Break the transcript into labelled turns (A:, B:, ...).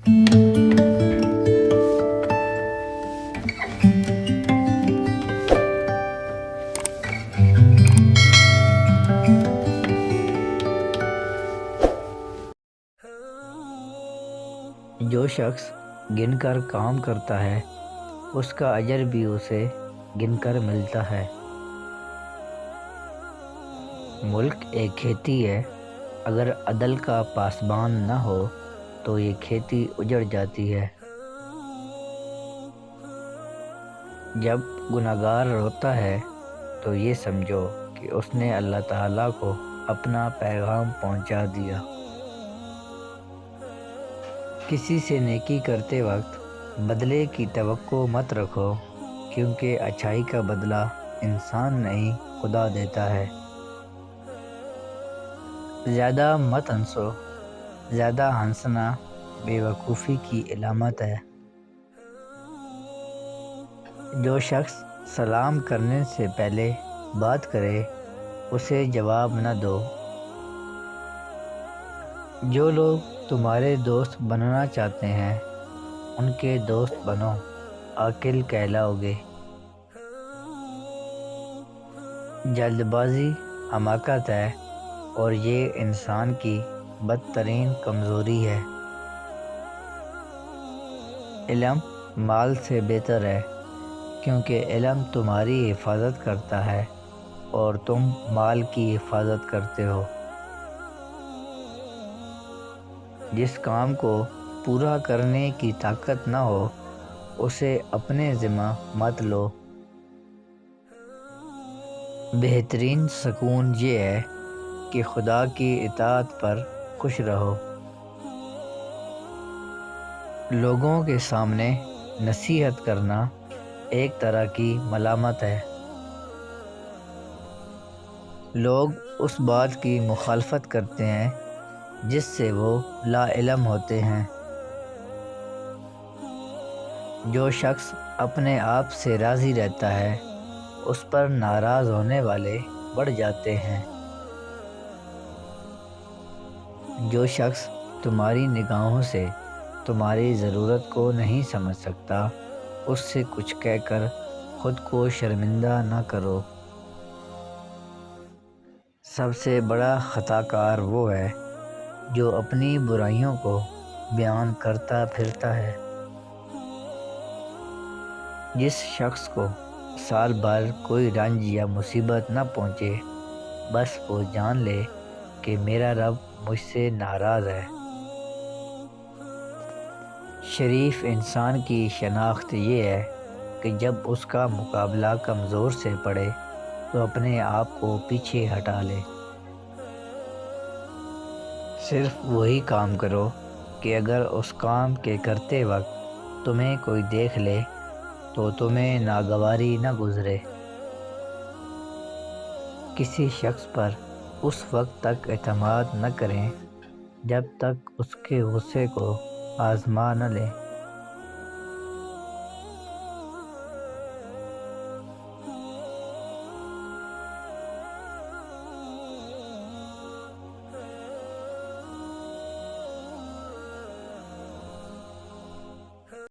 A: جو شخص گن کر کام کرتا ہے اس کا اجر بھی اسے گن کر ملتا ہے۔ ملک ایک کھیتی ہے، اگر عدل کا پاسبان نہ ہو تو یہ کھیتی اجڑ جاتی ہے۔ جب گنہگار روتا ہے تو یہ سمجھو کہ اس نے اللہ تعالیٰ کو اپنا پیغام پہنچا دیا۔ کسی سے نیکی کرتے وقت بدلے کی توقع مت رکھو، کیونکہ اچھائی کا بدلہ انسان نہیں خدا دیتا ہے۔ زیادہ مت ہنسو، زیادہ ہنسنا بے وقوفی کی علامت ہے۔ جو شخص سلام کرنے سے پہلے بات کرے اسے جواب نہ دو۔ جو لوگ تمہارے دوست بننا چاہتے ہیں ان کے دوست بنو، عاقل کہلاؤ گے۔ جلد بازی حماقت ہے اور یہ انسان کی بدترین کمزوری ہے۔ علم مال سے بہتر ہے، کیونکہ علم تمہاری حفاظت کرتا ہے اور تم مال کی حفاظت کرتے ہو۔ جس کام کو پورا کرنے کی طاقت نہ ہو اسے اپنے ذمہ مت لو۔ بہترین سکون یہ ہے کہ خدا کی اطاعت پر خوش رہو۔ لوگوں کے سامنے نصیحت کرنا ایک طرح کی ملامت ہے۔ لوگ اس بات کی مخالفت کرتے ہیں جس سے وہ لا علم ہوتے ہیں۔ جو شخص اپنے آپ سے راضی رہتا ہے اس پر ناراض ہونے والے بڑھ جاتے ہیں۔ جو شخص تمہاری نگاہوں سے تمہاری ضرورت کو نہیں سمجھ سکتا اس سے کچھ کہہ کر خود کو شرمندہ نہ کرو۔ سب سے بڑا خطا کار وہ ہے جو اپنی برائیوں کو بیان کرتا پھرتا ہے۔ جس شخص کو سال بھر کوئی رنج یا مصیبت نہ پہنچے بس وہ جان لے کہ میرا رب مجھ سے ناراض ہے۔ شریف انسان کی شناخت یہ ہے کہ جب اس کا مقابلہ کمزور سے پڑے تو اپنے آپ کو پیچھے ہٹا لے۔ صرف وہی کام کرو کہ اگر اس کام کے کرتے وقت تمہیں کوئی دیکھ لے تو تمہیں ناگواری نہ گزرے۔ کسی شخص پر اس وقت تک اعتماد نہ کریں جب تک اس کے غصے کو آزما نہ لیں۔